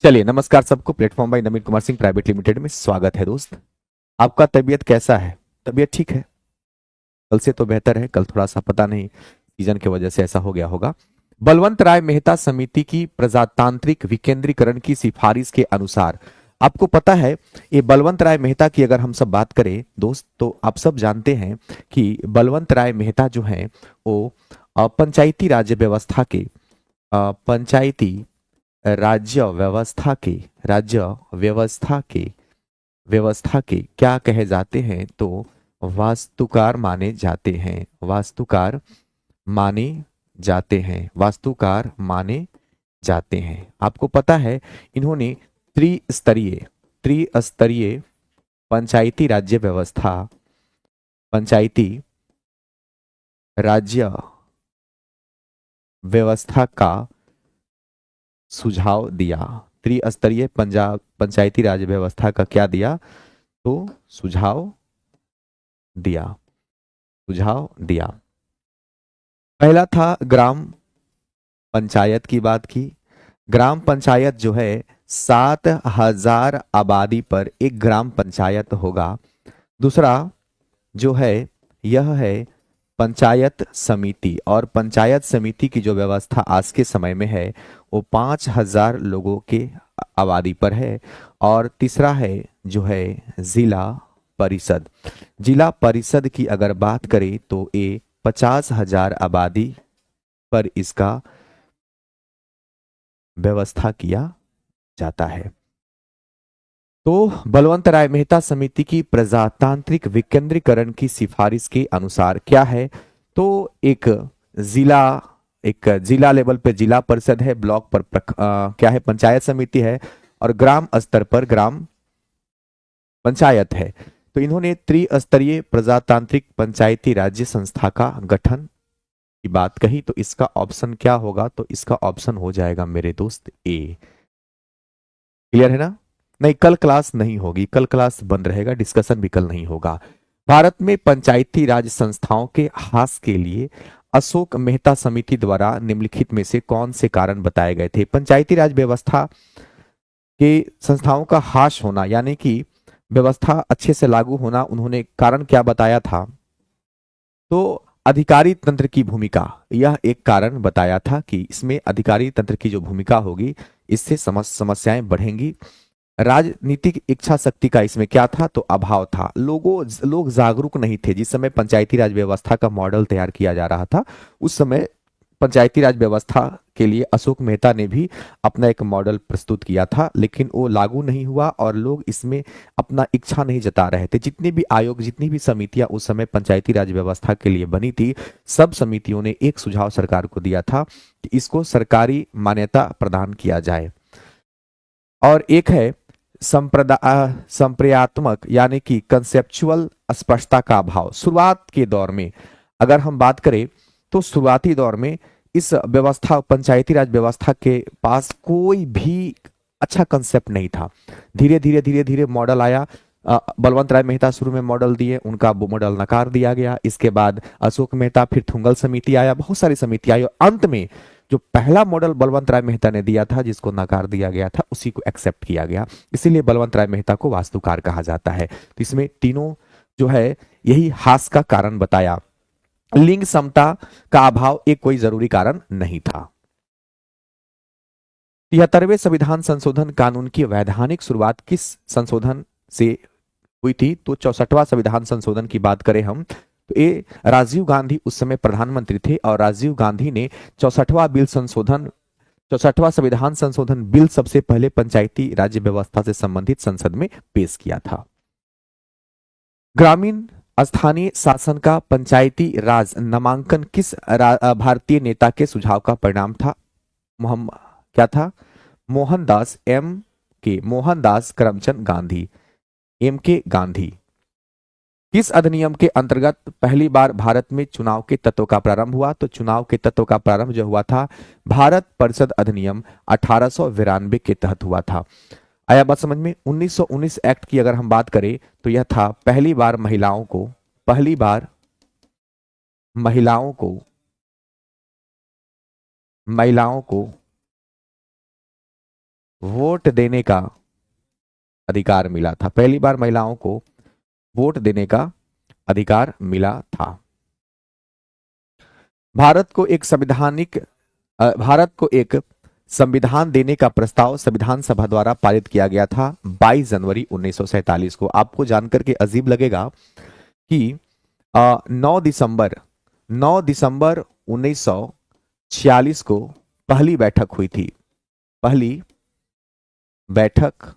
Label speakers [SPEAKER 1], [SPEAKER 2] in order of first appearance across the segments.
[SPEAKER 1] चलिए, नमस्कार सबको। प्लेटफॉर्म बाय नवीन कुमार सिंह प्राइवेट लिमिटेड में स्वागत है दोस्त। आपका तबीयत कैसा है? तबीयत ठीक है? कल से तो बेहतर है, कल थोड़ा सा पता नहीं सीजन की वजह से ऐसा हो गया होगा। बलवंत राय मेहता समिति की प्रजातांत्रिक विकेंद्रीकरण की सिफारिश के अनुसार, आपको पता है, ये बलवंत राय मेहता की अगर हम सब बात करें दोस्त, तो आप सब जानते हैं कि बलवंत राय मेहता जो हैं वो पंचायती राज्य व्यवस्था के पंचायती राज्य व्यवस्था के राज्य व्यवस्था के व्यवस्था के क्या कहे जाते हैं? तो वास्तुकार माने जाते हैं। वास्तुकार माने जाते हैं। वास्तुकार माने जाते हैं। आपको पता है, इन्होंने त्रिस्तरीय त्रिस्तरीय पंचायती राज्य व्यवस्था पंचायती राज्य व्यवस्था का सुझाव दिया। त्रिस्तरीय पंजाब पंचायती राज व्यवस्था का क्या दिया? तो सुझाव दिया। सुझाव दिया। पहला था ग्राम पंचायत की बात की। ग्राम पंचायत जो है 7,000 आबादी पर एक ग्राम पंचायत होगा। दूसरा जो है यह है पंचायत समिति, और पंचायत समिति की जो व्यवस्था आज के समय में है वो 5,000 लोगों के आबादी पर है। और तीसरा है जो है जिला परिषद। जिला परिषद की अगर बात करें तो ये 50,000 आबादी पर इसका व्यवस्था किया जाता है। तो बलवंत राय मेहता समिति की प्रजातांत्रिक विकेंद्रीकरण की सिफारिश के अनुसार क्या है? तो जिला एक जिला लेवल पे जिला परिषद है, ब्लॉक पर क्या है, पंचायत समिति है, और ग्राम स्तर पर ग्राम पंचायत है। तो इन्होंने त्रिस्तरीय प्रजातांत्रिक पंचायती राज्य संस्था का गठन की बात कही। तो इसका ऑप्शन क्या होगा? तो इसका ऑप्शन हो जाएगा मेरे दोस्त ए। क्लियर है ना? नहीं, कल क्लास नहीं होगी, कल क्लास बंद रहेगा, डिस्कशन भी कल नहीं होगा। भारत में पंचायती राज संस्थाओं के ह्रास के लिए अशोक मेहता समिति द्वारा निम्नलिखित में से कौन से कारण बताए गए थे? पंचायती राज व्यवस्था के संस्थाओं का ह्रास होना, यानी कि व्यवस्था अच्छे से लागू होना, उन्होंने कारण क्या बताया था? तो अधिकारी तंत्र की भूमिका, यह एक कारण बताया था कि इसमें अधिकारी तंत्र की जो भूमिका होगी इससे समस्याएं बढ़ेंगी। राजनीतिक इच्छा शक्ति का इसमें क्या था? तो अभाव था। लोग जागरूक नहीं थे जिस समय पंचायती राज व्यवस्था का मॉडल तैयार किया जा रहा था। उस समय पंचायती राज व्यवस्था के लिए अशोक मेहता ने भी अपना एक मॉडल प्रस्तुत किया था, लेकिन वो लागू नहीं हुआ और लोग इसमें अपना इच्छा नहीं जता रहे थे। जितने भी आयोग, जितनी भी समितियां उस समय पंचायती राज व्यवस्था के लिए बनी थी, सब समितियों ने एक सुझाव सरकार को दिया था कि इसको सरकारी मान्यता प्रदान किया जाए। और एक है संप्रदायात्मक, यानी कि कंसेप्चुअल स्पष्टता का अभाव। शुरुआत के दौर में अगर हम बात करें तो शुरुआती दौर में इस व्यवस्था, पंचायती राज व्यवस्था के पास कोई भी अच्छा कंसेप्ट नहीं था। धीरे धीरे मॉडल आया। बलवंत राय मेहता शुरू में मॉडल दिए, उनका वो मॉडल नकार दिया गया। इसके बाद अशोक मेहता, फिर थुंगल समिति आया, बहुत सारी समिति आई, और अंत में जो पहला मॉडल बलवंत राय मेहता ने दिया था, जिसको नकार दिया गया था, उसी को एक्सेप्ट किया गया। इसीलिए बलवंत राय मेहता को वास्तुकार कहा जाता है। तो इसमें तीनों जो है यही हास का कारण बताया। लिंग समता का अभाव एक कोई जरूरी कारण नहीं था। 73वें संविधान संशोधन कानून की वैधानिक शुरुआत किस संशोधन से हुई थी? तो 64वां संविधान संशोधन की बात करें हम, तो ये राजीव गांधी उस समय प्रधानमंत्री थे, और राजीव गांधी ने 64वां संविधान संशोधन बिल सबसे पहले पंचायती राज्य व्यवस्था से संबंधित संसद में पेश किया था। ग्रामीण स्थानीय शासन का पंचायती राज नामांकन किस भारतीय नेता के सुझाव का परिणाम था? मोहम्मद क्या था? मोहनदास करमचंद गांधी, एम के गांधी। किस अधिनियम के अंतर्गत पहली बार भारत में चुनाव के तत्व का प्रारंभ हुआ? तो चुनाव के तत्व का प्रारंभ जो हुआ था, भारत परिषद अधिनियम 1892 के तहत हुआ था। आया बात समझ में? 1919 एक्ट की अगर हम बात करें तो यह था पहली बार महिलाओं को महिलाओं को वोट देने का अधिकार मिला था, पहली बार महिलाओं को वोट देने का अधिकार मिला था। भारत को एक भारत को एक संविधान देने का प्रस्ताव संविधान सभा द्वारा पारित किया गया था 22 जनवरी 1947 को। आपको जानकर के अजीब लगेगा कि 9 दिसंबर 1946 को पहली बैठक हुई थी। पहली बैठक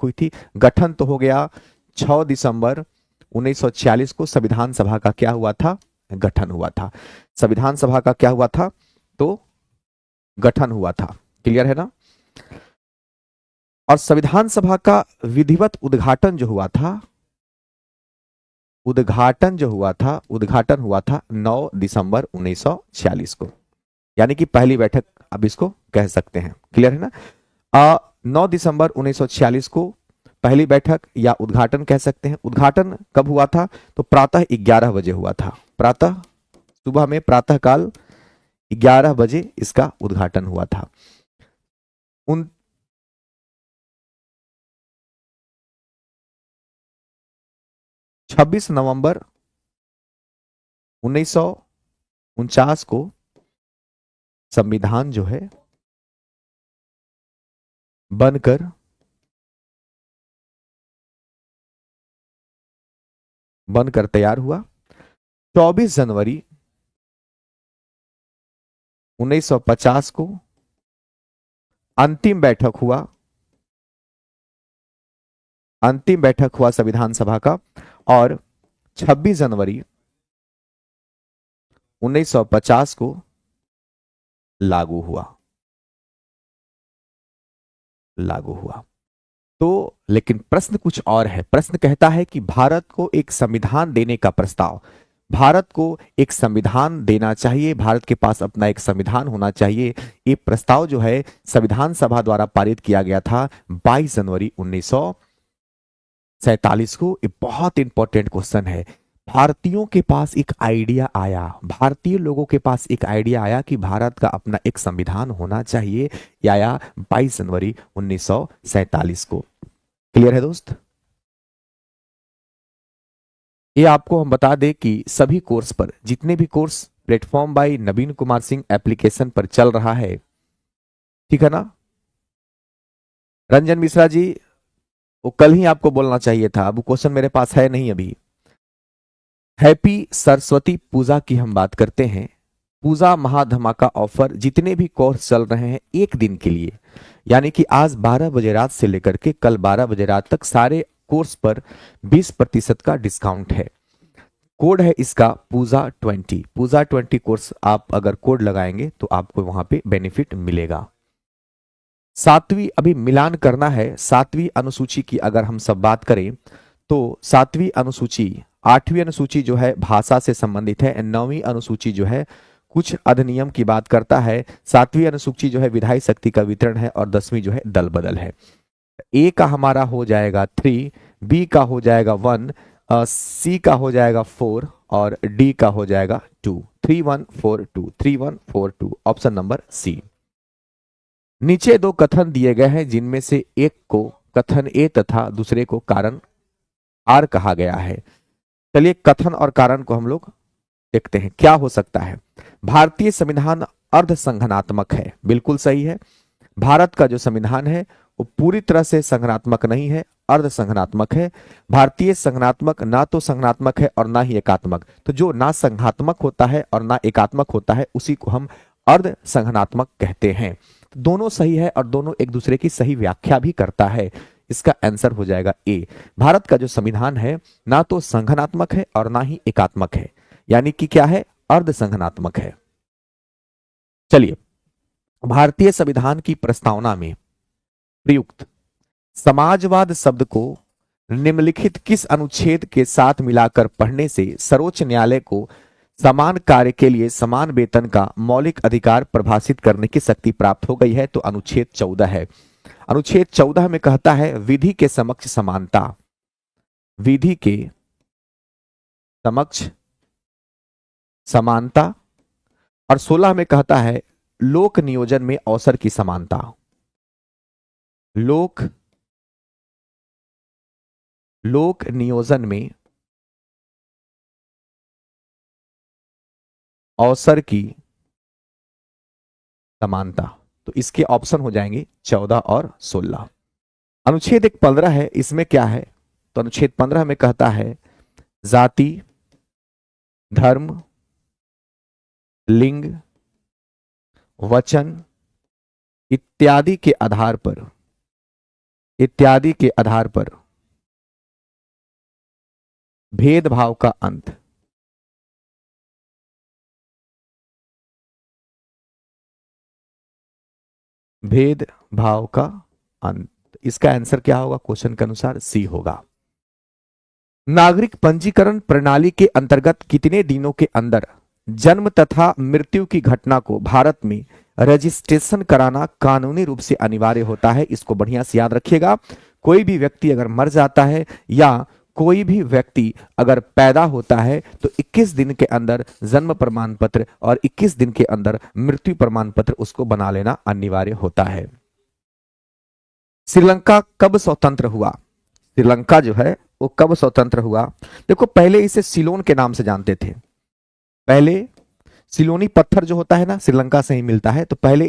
[SPEAKER 1] हुई थी। गठन तो हो गया 6 दिसंबर 1946 को। संविधान सभा का क्या हुआ था? गठन हुआ था। संविधान सभा का क्या हुआ था? तो गठन हुआ था। क्लियर है ना? और संविधान सभा का विधिवत उद्घाटन जो हुआ था, उद्घाटन हुआ था 9 दिसंबर 1946 को, यानी कि पहली बैठक अब इसको कह सकते हैं। क्लियर है ना? 9 दिसंबर 1946 को पहली बैठक या उद्घाटन कह सकते हैं। उद्घाटन कब हुआ था? तो प्रातः 11 बजे हुआ था। सुबह में प्रातः काल 11 बजे इसका उद्घाटन हुआ था। 26 नवंबर 1949 को संविधान जो है बनकर तैयार हुआ। 24 जनवरी 1950 को अंतिम बैठक हुआ संविधान सभा का, और 26 जनवरी 1950 को लागू हुआ। तो लेकिन प्रश्न कुछ और है। प्रश्न कहता है कि भारत को एक संविधान देने का प्रस्ताव, भारत को एक संविधान देना चाहिए, भारत के पास अपना एक संविधान होना चाहिए। ये प्रस्ताव जो है संविधान सभा द्वारा पारित किया गया था 22 जनवरी 1947 को। ये बहुत इंपॉर्टेंट क्वेश्चन है। भारतीयों के पास एक आइडिया आया, भारतीय लोगों के पास एक आइडिया आया कि भारत का अपना एक संविधान होना चाहिए। यह आया 22 जनवरी 1947 को। क्लियर है दोस्त? ये आपको हम बता दें कि सभी कोर्स पर, जितने भी कोर्स प्लेटफॉर्म बाय नवीन कुमार सिंह एप्लीकेशन पर चल रहा है, ठीक है ना? रंजन मिश्रा जी, वो कल ही आपको बोलना चाहिए था, अब क्वेश्चन मेरे पास है नहीं अभी। हैप्पी सरस्वती पूजा की हम बात करते हैं। पूजा महाधमाका ऑफर, जितने भी कोर्स चल रहे हैं एक दिन के लिए, यानी कि आज 12 बजे रात से लेकर के कल 12 बजे रात तक सारे कोर्स पर 20% का डिस्काउंट है। कोड है इसका पूजा 20 कोर्स। आप अगर कोड लगाएंगे तो आपको वहां पे बेनिफिट मिलेगा। 7वीं अभी मिलान करना है। 7वीं अनुसूची की अगर हम सब बात करें तो 7वीं अनुसूची, 8वीं अनुसूची जो है भाषा से संबंधित है, 9वीं अनुसूची जो है कुछ अधिनियम की बात करता है, 7वीं अनुसूची जो है विधायी शक्ति का वितरण है, और 10वीं जो है दल बदल है। ए का हमारा हो जाएगा 3, बी का हो जाएगा 1, सी का हो जाएगा 4, और डी का हो जाएगा 2। 3142 ऑप्शन नंबर सी। नीचे दो कथन दिए गए हैं जिनमें से एक को कथन ए तथा दूसरे को कारण आर कहा गया है। चलिए कथन और कारण को हम लोग देखते हैं क्या हो सकता है। भारतीय संविधान अर्ध संघनात्मक है, बिल्कुल सही है। भारत का जो संविधान है वो पूरी तरह से संघनात्मक नहीं है, अर्ध संघनात्मक है। भारतीय संघनात्मक ना तो संघनात्मक है और ना ही एकात्मक। तो जो ना संघात्मक होता है और ना एकात्मक होता है उसी को हम अर्ध संघनात्मक कहते हैं। दोनों सही है और दोनों एक दूसरे की सही व्याख्या भी करता है। इसका आंसर हो जाएगा ए। भारत का जो संविधान है ना तो संघनात्मक है और ना ही एकात्मक है, यानी कि क्या है? अर्ध संघनात्मक है। चलिए, भारतीय संविधान की प्रस्तावना में प्रयुक्त समाजवाद शब्द को निम्नलिखित किस अनुच्छेद के साथ मिलाकर पढ़ने से सर्वोच्च न्यायालय को समान कार्य के लिए समान वेतन का मौलिक अधिकार परिभाषित करने की शक्ति प्राप्त हो गई है? तो अनुच्छेद 14 है। अनुच्छेद 14 में कहता है विधि के समक्ष समानता, विधि के समक्ष समानता, और 16 में कहता है लोक नियोजन में अवसर की समानता। लोक लोक नियोजन में अवसर की समानता। तो इसके ऑप्शन हो जाएंगे 14 और 16। अनुच्छेद एक 15 है, इसमें क्या है? तो अनुच्छेद 15 में कहता है जाति, धर्म, लिंग, वचन इत्यादि के आधार पर भेदभाव का अंत। भेदभाव का अंत। इसका आंसर क्या होगा? क्वेश्चन के अनुसार सी होगा। नागरिक पंजीकरण प्रणाली के अंतर्गत कितने दिनों के अंदर जन्म तथा मृत्यु की घटना को भारत में रजिस्ट्रेशन कराना कानूनी रूप से अनिवार्य होता है? इसको बढ़िया से याद रखिएगा। कोई भी व्यक्ति अगर मर जाता है या कोई भी व्यक्ति अगर पैदा होता है तो 21 दिन के अंदर जन्म प्रमाण पत्र और 21 दिन के अंदर मृत्यु प्रमाण पत्र उसको बना लेना अनिवार्य होता है। श्रीलंका कब स्वतंत्र हुआ? श्रीलंका जो है वो कब स्वतंत्र हुआ? देखो, पहले इसे सिलोन के नाम से जानते थे। पहले सिलोनी पत्थर जो होता है ना, श्रीलंका से ही मिलता है। तो पहले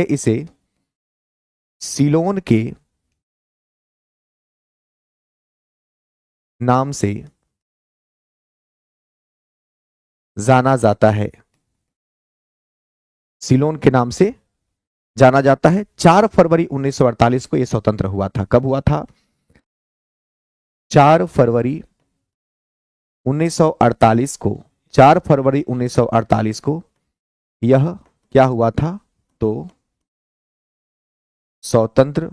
[SPEAKER 1] इसे सिलोन के नाम से जाना जाता है। सिलोन के नाम से जाना जाता है। 4 फरवरी 1948 को यह स्वतंत्र हुआ था। कब हुआ था? 4 फरवरी 1948 को। 4 फरवरी 1948 को यह क्या हुआ था? तो स्वतंत्र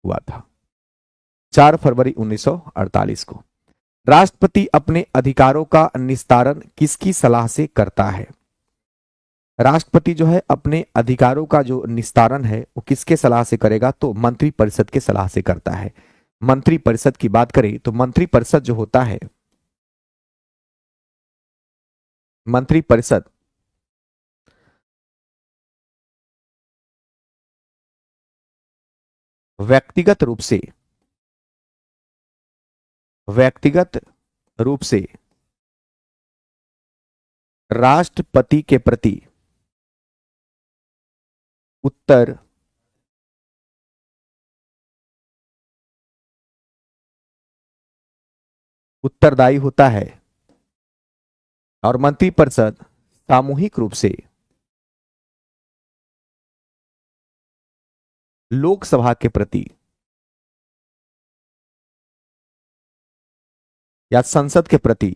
[SPEAKER 1] हुआ था 4 फरवरी 1948 को। राष्ट्रपति अपने अधिकारों का निस्तारण किसकी सलाह से करता है? राष्ट्रपति जो है अपने अधिकारों का जो निस्तारण है वो किसके सलाह से करेगा? तो मंत्रिपरिषद के सलाह से करता है। मंत्रिपरिषद की बात करें तो मंत्रिपरिषद जो होता है, मंत्रिपरिषद व्यक्तिगत रूप से राष्ट्रपति के प्रति उत्तरदायी होता है और मंत्रिपरिषद सामूहिक रूप से लोकसभा के प्रति या संसद के प्रति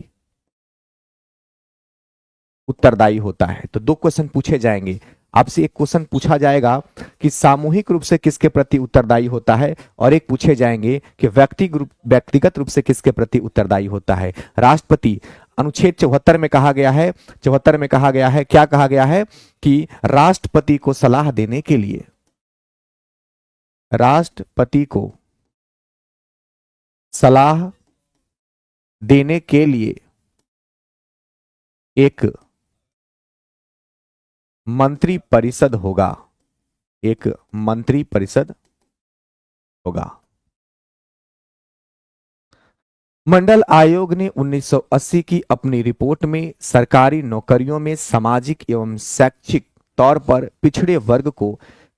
[SPEAKER 1] उत्तरदायी होता है। तो 2 क्वेश्चन पूछे जाएंगे आपसे। एक क्वेश्चन पूछा जाएगा कि सामूहिक रूप से किसके प्रति उत्तरदायी होता है, और एक पूछे जाएंगे कि व्यक्तिगत रूप से किसके प्रति उत्तरदायी होता है। राष्ट्रपति अनुच्छेद 74 में कहा गया है, क्या कहा गया है? कि राष्ट्रपति को सलाह देने के लिए एक मंत्रिपरिषद होगा। मंडल आयोग ने 1980 की अपनी रिपोर्ट में सरकारी नौकरियों में सामाजिक एवं शैक्षिक तौर पर पिछड़े वर्ग को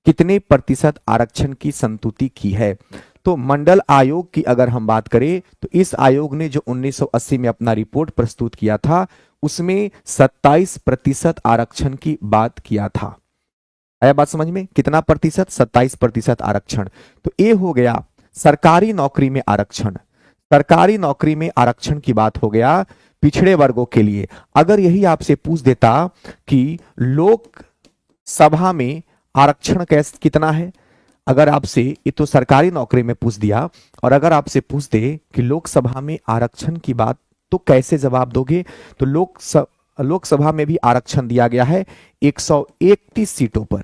[SPEAKER 1] कितने प्रतिशत आरक्षण की संतुति की है? तो मंडल आयोग की अगर हम बात करें तो इस आयोग ने जो 1980 में अपना रिपोर्ट प्रस्तुत किया था उसमें 27% आरक्षण की बात किया था। आया बात समझ में? कितना प्रतिशत? 27% आरक्षण। तो ये हो गया सरकारी नौकरी में आरक्षण। सरकारी नौकरी में आरक्षण की बात हो गया पिछड़े वर्गों के लिए। अगर यही आपसे पूछ देता कि लोकसभा में आरक्षण कैसे कितना है, अगर आपसे, ये तो सरकारी नौकरी में पूछ दिया, और अगर आपसे पूछ दे कि लोकसभा में आरक्षण की बात, तो कैसे जवाब दोगे? तो लोकसभा में भी आरक्षण दिया गया है 131 सीटों पर।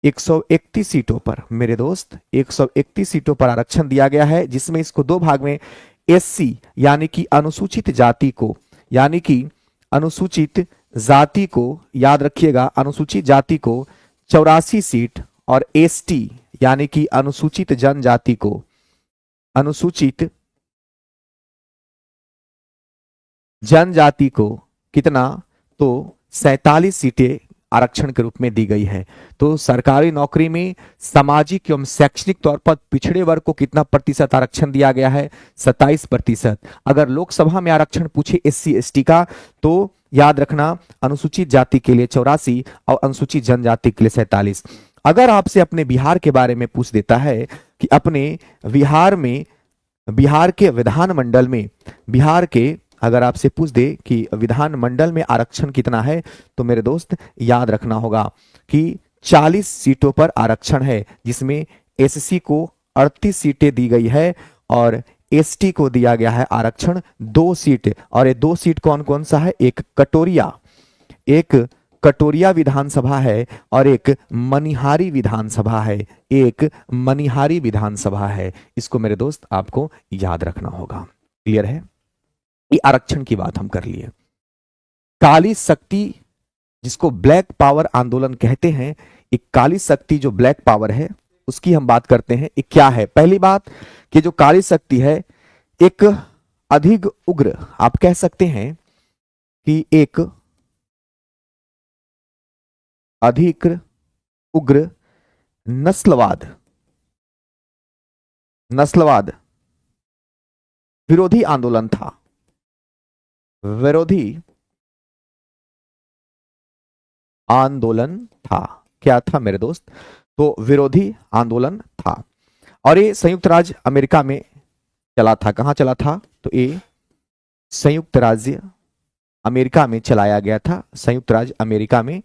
[SPEAKER 1] 131 सीटों पर मेरे दोस्त, 131 सीटों पर आरक्षण दिया गया है, जिसमें इसको 2 भाग में एससी यानी कि अनुसूचित जाति को, यानी कि अनुसूचित जाति को, याद रखिएगा, अनुसूचित जाति को 84 सीट और एसटी यानी कि अनुसूचित जनजाति को, अनुसूचित जनजाति को कितना, तो 47 सीटें आरक्षण के रूप में दी गई है। तो सरकारी नौकरी में सामाजिक एवं शैक्षणिक तौर पर पिछड़े वर्ग को कितना प्रतिशत आरक्षण दिया गया है, 27%। अगर लोकसभा में आरक्षण पूछे एससी एसटी का तो याद रखना अनुसूचित जाति के लिए 84 और अनुसूचित जनजाति के लिए 47। अगर आपसे अपने बिहार के बारे में पूछ देता है कि अपने बिहार में, बिहार के विधानमंडल में, बिहार के अगर आपसे पूछ दे कि विधानमंडल में आरक्षण कितना है, तो मेरे दोस्त याद रखना होगा कि 40 सीटों पर आरक्षण है, जिसमें एससी को 38 सीटें दी गई है और एसटी को दिया गया है आरक्षण 2 सीट। और ये 2 सीट कौन कौन सा है, एक कटोरिया विधानसभा है और एक मनिहारी विधानसभा है, एक मनिहारी विधानसभा है। इसको मेरे दोस्त आपको याद रखना होगा। क्लियर है? ये आरक्षण की बात हम कर लिए। काली शक्ति जिसको ब्लैक पावर आंदोलन कहते हैं, एक काली शक्ति जो ब्लैक पावर है उसकी हम बात करते हैं। ये क्या है? पहली बात कि जो काली शक्ति है एक अधिक उग्र, आप कह सकते हैं कि एक अधिक उग्र नस्लवाद विरोधी आंदोलन था, विरोधी आंदोलन था। क्या था मेरे दोस्त? तो विरोधी आंदोलन था और ये संयुक्त राज्य अमेरिका में चला था। कहां चला था? तो ये संयुक्त राज्य अमेरिका में चलाया गया था, संयुक्त राज्य अमेरिका में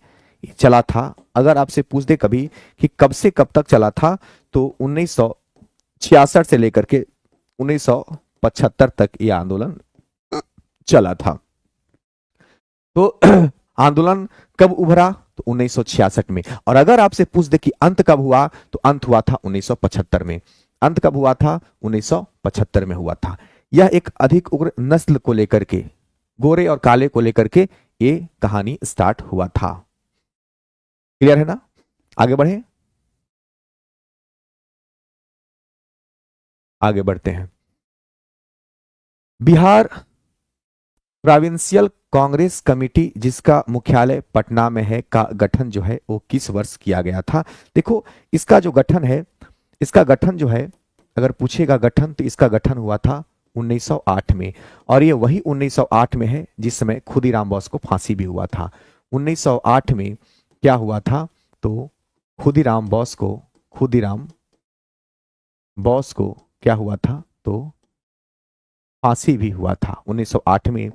[SPEAKER 1] चला था। अगर आपसे पूछ दे कभी कि कब से कब तक चला था, तो 1966 से लेकर के 1975 तक यह आंदोलन चला था। तो आंदोलन कब उभरा? तो 1966 में। और अगर आपसे पूछ दे कि अंत कब हुआ, तो अंत हुआ था 1975 में। अंत कब हुआ था? 1975 में हुआ था। यह एक अधिक उग्र नस्ल को लेकर के, गोरे और काले को लेकर के ये कहानी स्टार्ट हुआ था। क्लियर है ना? आगे बढ़े, आगे बढ़ते हैं। बिहार प्रोविंशियल कांग्रेस कमेटी जिसका मुख्यालय पटना में है का गठन जो है वो किस वर्ष किया गया था? देखो इसका जो गठन है, इसका गठन जो है अगर पूछेगा गठन, तो इसका गठन हुआ था 1908 में। और ये वही 1908 में है जिस समय खुदीराम बोस को फांसी भी हुआ था। 1908 में क्या हुआ था? तो खुदीराम बोस को क्या हुआ था? तो फांसी भी हुआ था। 1908 में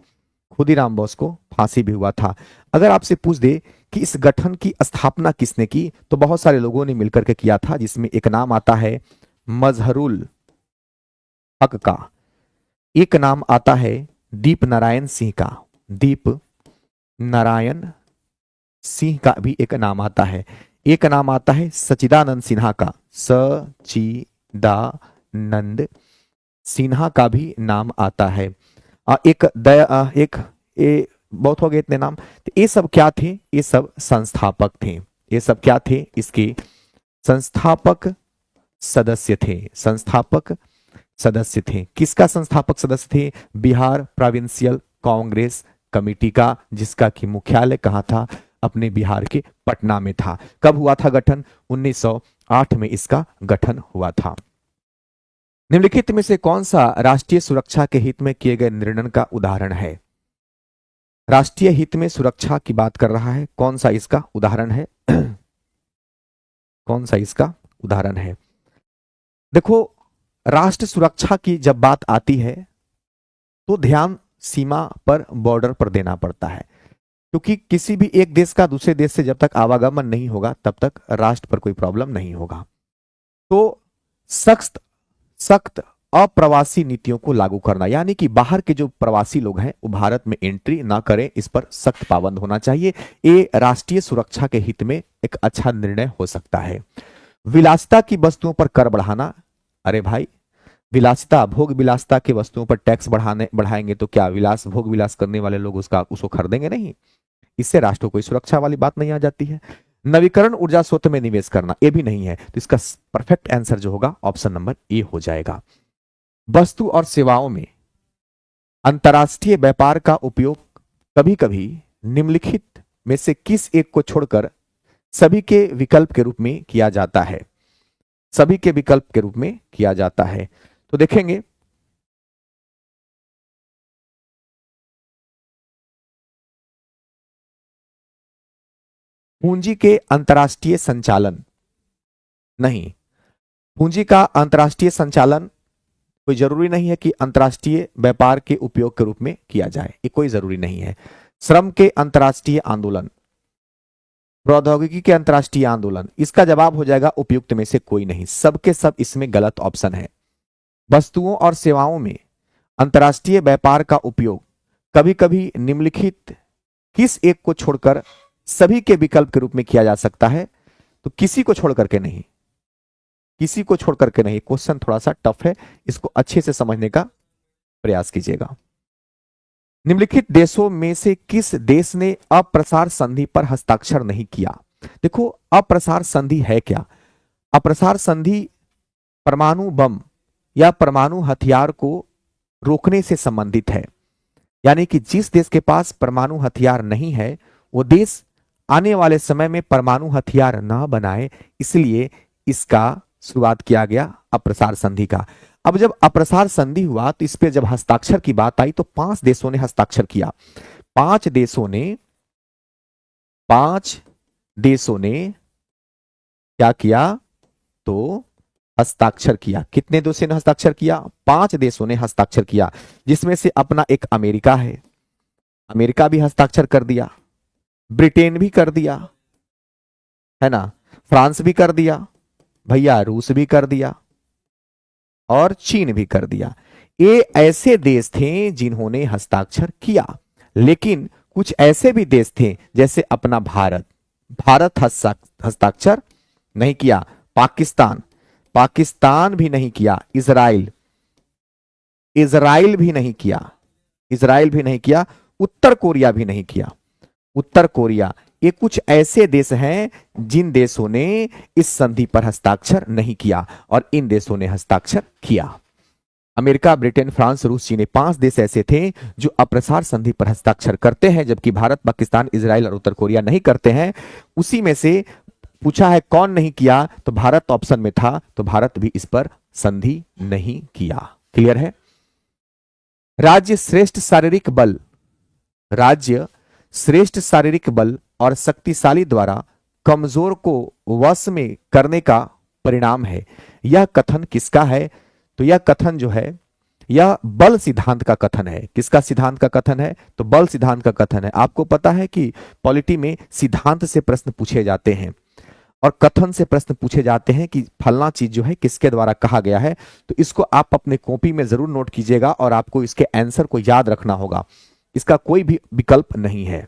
[SPEAKER 1] खुदीराम बोस को फांसी भी हुआ था। अगर आपसे पूछ दे कि इस गठन की स्थापना किसने की, तो बहुत सारे लोगों ने मिलकर के किया था, जिसमें एक नाम आता है मजहरुल हक का, एक नाम आता है दीप नारायण सिंह का, दीप नारायण सिंह का भी एक नाम आता है, एक नाम आता है सचिदानंद सिन्हा का, सचिदानंद सिन्हा का भी नाम आता है। बहुत हो गए इतने नाम। तो ये सब क्या थे? ये सब संस्थापक थे। ये सब क्या थे? इसके संस्थापक सदस्य थे। संस्थापक सदस्य थे। किसका संस्थापक सदस्य थे? बिहार प्रोविंशियल कांग्रेस कमेटी का, जिसका कि मुख्यालय कहाँ था? अपने बिहार के पटना में था। कब हुआ था गठन? 1908 में इसका गठन हुआ था। निम्नलिखित में से कौन सा राष्ट्रीय सुरक्षा के हित में किए गए निर्णय का उदाहरण है? राष्ट्रीय हित में सुरक्षा की बात कर रहा है, कौन सा इसका उदाहरण है? कौन सा इसका उदाहरण है? देखो राष्ट्र सुरक्षा की जब बात आती है तो ध्यान सीमा पर, बॉर्डर पर देना पड़ता है, क्योंकि किसी भी एक देश का दूसरे देश से जब तक आवागमन नहीं होगा तब तक राष्ट्र पर कोई प्रॉब्लम नहीं होगा। तो सख्त अप्रवासी नीतियों को लागू करना, यानी कि बाहर के जो प्रवासी लोग हैं वो भारत में एंट्री ना करें, इस पर सख्त पाबंद होना चाहिए। ये राष्ट्रीय सुरक्षा के हित में एक अच्छा निर्णय हो सकता है। विलासिता की वस्तुओं पर कर बढ़ाना, अरे भाई विलासिता, भोग विलासिता के वस्तुओं पर टैक्स बढ़ाएंगे तो क्या भोग विलास करने वाले लोग उसको खरीदेंगे नहीं? इससे राष्ट्र को कोई सुरक्षा वाली बात नहीं आ जाती है। नवीकरण ऊर्जा स्रोत में निवेश करना, ये भी नहीं है। तो इसका परफेक्ट आंसर जो होगा ऑप्शन नंबर ए हो जाएगा। वस्तु और सेवाओं में अंतर्राष्ट्रीय व्यापार का उपयोग कभी कभी निम्नलिखित में से किस एक को छोड़कर सभी के विकल्प के रूप में किया जाता है? सभी के विकल्प के रूप में किया जाता है। तो देखेंगे, पूंजी के अंतर्राष्ट्रीय संचालन नहीं। पूंजी का अंतर्राष्ट्रीय संचालन कोई जरूरी नहीं है कि अंतर्राष्ट्रीय व्यापार के उपयोग के रूप में किया जाए, ये कोई जरूरी नहीं है। श्रम के अंतर्राष्ट्रीय आंदोलन, प्रौद्योगिकी के अंतर्राष्ट्रीय आंदोलन, इसका जवाब हो जाएगा उपयुक्त में से कोई नहीं, सबके सब इसमें गलत ऑप्शन है। वस्तुओं और सेवाओं में अंतर्राष्ट्रीय व्यापार का उपयोग कभी कभी निम्नलिखित किस एक को छोड़कर सभी के विकल्प के रूप में किया जा सकता है? तो किसी को छोड़ करके नहीं, किसी को छोड़ करके नहीं। क्वेश्चन थोड़ा सा टफ है, इसको अच्छे से समझने का प्रयास कीजिएगा। निम्नलिखित देशों में से किस देश ने अप्रसार संधि पर हस्ताक्षर नहीं किया? देखो, अप्रसार संधि है क्या? अप्रसार संधि परमाणु बम या परमाणु हथियार को रोकने से संबंधित है। यानी कि जिस देश के पास परमाणु हथियार नहीं है वो देश आने वाले समय में परमाणु हथियार ना बनाए, इसलिए इसका शुरुआत किया गया अप्रसार संधि का। अब जब अप्रसार संधि हुआ तो इस पे जब हस्ताक्षर की बात आई तो 5 देशों ने हस्ताक्षर किया। 5 देशों ने क्या किया? तो हस्ताक्षर किया। कितने देशों ने हस्ताक्षर किया? 5 देशों ने हस्ताक्षर किया, जिसमें से अपना एक अमेरिका है, अमेरिका भी हस्ताक्षर कर दिया, ब्रिटेन भी कर दिया, है ना, फ्रांस भी कर दिया, भैया रूस भी कर दिया और चीन भी कर दिया। ये ऐसे देश थे जिन्होंने हस्ताक्षर किया। लेकिन कुछ ऐसे भी देश थे जैसे अपना भारत हस्ताक्षर नहीं किया, पाकिस्तान भी नहीं किया, इजराइल भी नहीं किया, उत्तर कोरिया भी नहीं किया। उत्तर कोरिया, ये कुछ ऐसे देश हैं जिन देशों ने इस संधि पर हस्ताक्षर नहीं किया और इन देशों ने हस्ताक्षर किया। अमेरिका, ब्रिटेन, फ्रांस, रूस, चीन, 5 देश ऐसे थे जो अप्रसार संधि पर हस्ताक्षर करते हैं, जबकि भारत, पाकिस्तान, इजराइल और उत्तर कोरिया नहीं करते हैं। उसी में से पूछा है कौन नहीं किया, तो भारत ऑप्शन में था, तो भारत भी इस पर संधि नहीं किया। क्लियर है? राज्य श्रेष्ठ शारीरिक बल और शक्तिशाली द्वारा कमजोर को वश में करने का परिणाम है। यह कथन किसका है? तो यह कथन जो है, यह बल सिद्धांत का कथन है। किसका सिद्धांत का कथन है? तो बल सिद्धांत का कथन है। आपको पता है कि पॉलिटी में सिद्धांत से प्रश्न पूछे जाते हैं और कथन से प्रश्न पूछे जाते हैं कि फलना चीज जो है किसके द्वारा कहा गया है। तो इसको आप अपने कॉपी में जरूर नोट कीजिएगा और आपको इसके आंसर को याद रखना होगा, इसका कोई भी विकल्प नहीं है।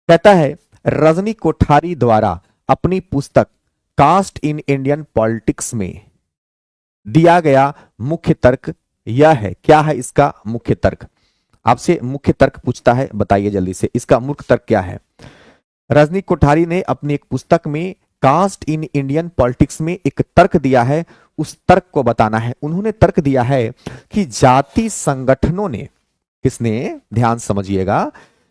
[SPEAKER 1] कहता है, रजनी कोठारी द्वारा अपनी पुस्तक कास्ट इन इंडियन पॉलिटिक्स में दिया गया मुख्य तर्क यह है। क्या है इसका मुख्य तर्क? आपसे मुख्य तर्क पूछता है, बताइए जल्दी से, इसका मुख्य तर्क क्या है? रजनी कोठारी ने अपनी एक पुस्तक में कास्ट इन इंडियन पॉलिटिक्स में एक तर्क दिया है, उस तर्क को बताना है। उन्होंने तर्क दिया है कि जाति संगठनों ने, किसने? ध्यान समझिएगा,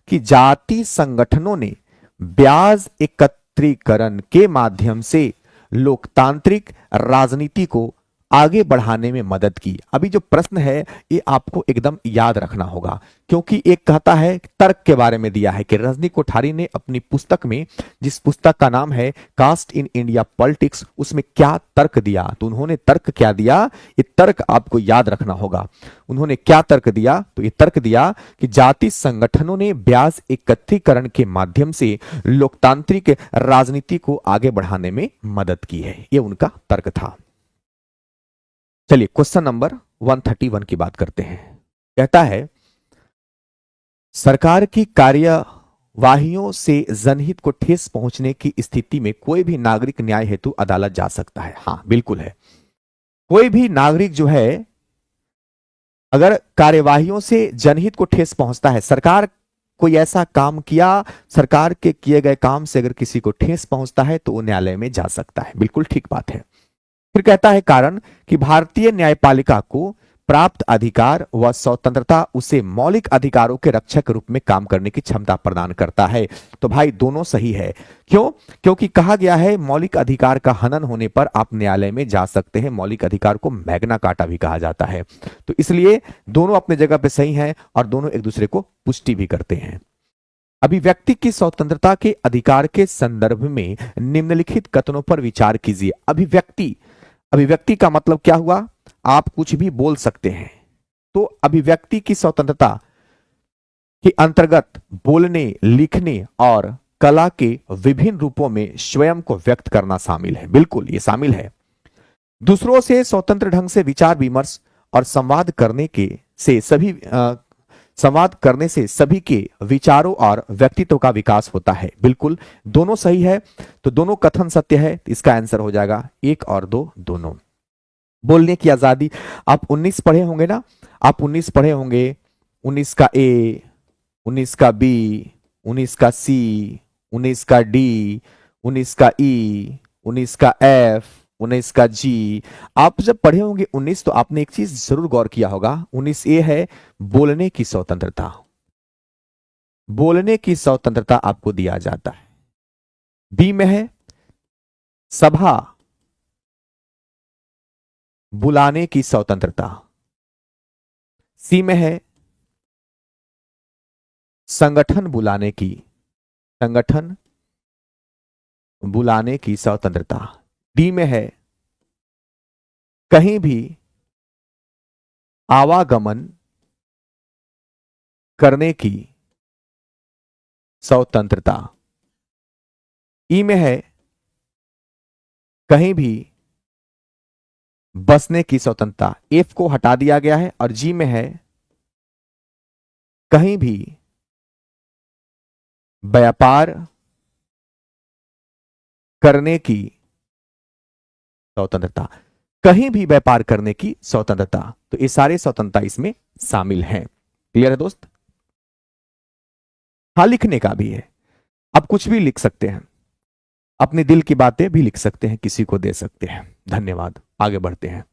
[SPEAKER 1] कि जाति संगठनों ने ब्याज एकत्रीकरण के माध्यम से लोकतांत्रिक राजनीति को आगे बढ़ाने में मदद की। अभी जो प्रश्न है ये आपको एकदम याद रखना होगा, क्योंकि एक कहता है तर्क के बारे में दिया है कि रजनी कोठारी ने अपनी पुस्तक में, जिस पुस्तक का नाम है कास्ट इन इंडिया पॉलिटिक्स, उसमें क्या तर्क दिया। तो उन्होंने तर्क क्या दिया, ये तर्क आपको याद रखना होगा। उन्होंने क्या तर्क दिया? तो ये तर्क दिया कि जाति संगठनों ने ब्याज एकत्रीकरण के माध्यम से लोकतांत्रिक राजनीति को आगे बढ़ाने में मदद की है। ये उनका तर्क था। चलिए क्वेश्चन नंबर 131 की बात करते हैं। कहता है, सरकार की कार्यवाहियों से जनहित को ठेस पहुंचने की स्थिति में कोई भी नागरिक न्याय हेतु अदालत जा सकता है। हाँ बिल्कुल है। कोई भी नागरिक जो है अगर कार्यवाहियों से जनहित को ठेस पहुंचता है, सरकार कोई ऐसा काम किया, सरकार के किए गए काम से अगर किसी को ठेस पहुंचता है तो वो न्यायालय में जा सकता है। बिल्कुल ठीक बात है। फिर कहता है कारण कि भारतीय न्यायपालिका को प्राप्त अधिकार व स्वतंत्रता उसे मौलिक अधिकारों के रक्षक के रूप में काम करने की क्षमता प्रदान करता है। तो भाई दोनों सही है। क्यों? क्योंकि कहा गया है मौलिक अधिकार का हनन होने पर आप न्यायालय में जा सकते हैं। मौलिक अधिकार को मैग्ना कार्टा भी कहा जाता है। तो इसलिए दोनों अपने जगह पे सही हैं और दोनों एक दूसरे को पुष्टि भी करते हैं। अभिव्यक्ति की स्वतंत्रता के अधिकार के संदर्भ में निम्नलिखित कथनों पर विचार कीजिए। अभिव्यक्ति, अभिव्यक्ति का मतलब क्या हुआ? आप कुछ भी बोल सकते हैं। तो अभिव्यक्ति की स्वतंत्रता के अंतर्गत बोलने, लिखने और कला के विभिन्न रूपों में स्वयं को व्यक्त करना शामिल है। बिल्कुल ये शामिल है। दूसरों से स्वतंत्र ढंग से विचार विमर्श और संवाद करने से सभी के विचारों और व्यक्तित्व का विकास होता है। बिल्कुल दोनों सही है। तो दोनों कथन सत्य है। इसका आंसर हो जाएगा 1 और 2 दोनों। बोलने की आजादी, आप 19 पढ़े होंगे ना, आप 19 पढ़े होंगे। 19 का ए, 19 का बी, 19 का सी, 19 का डी, 19 का ई, 19 का एफ, 19 का जी। आप जब पढ़े होंगे 19 तो आपने एक चीज जरूर गौर किया होगा। 19 ए है बोलने की स्वतंत्रता। बोलने की स्वतंत्रता आपको दिया जाता है। बी में है सभा बुलाने की स्वतंत्रता। सी में है संगठन बुलाने की स्वतंत्रता। डी में है कहीं भी आवागमन करने की स्वतंत्रता। ई में है कहीं भी बसने की स्वतंत्रता। एफ को हटा दिया गया है। और जी में है कहीं भी व्यापार करने की स्वतंत्रता। कहीं भी व्यापार करने की स्वतंत्रता। तो ये सारे स्वतंत्रता इसमें शामिल हैं। क्लियर है दोस्त? हाँ, लिखने का भी है। आप कुछ भी लिख सकते हैं, अपने दिल की बातें भी लिख सकते हैं, किसी को दे सकते हैं। धन्यवाद। आगे बढ़ते हैं।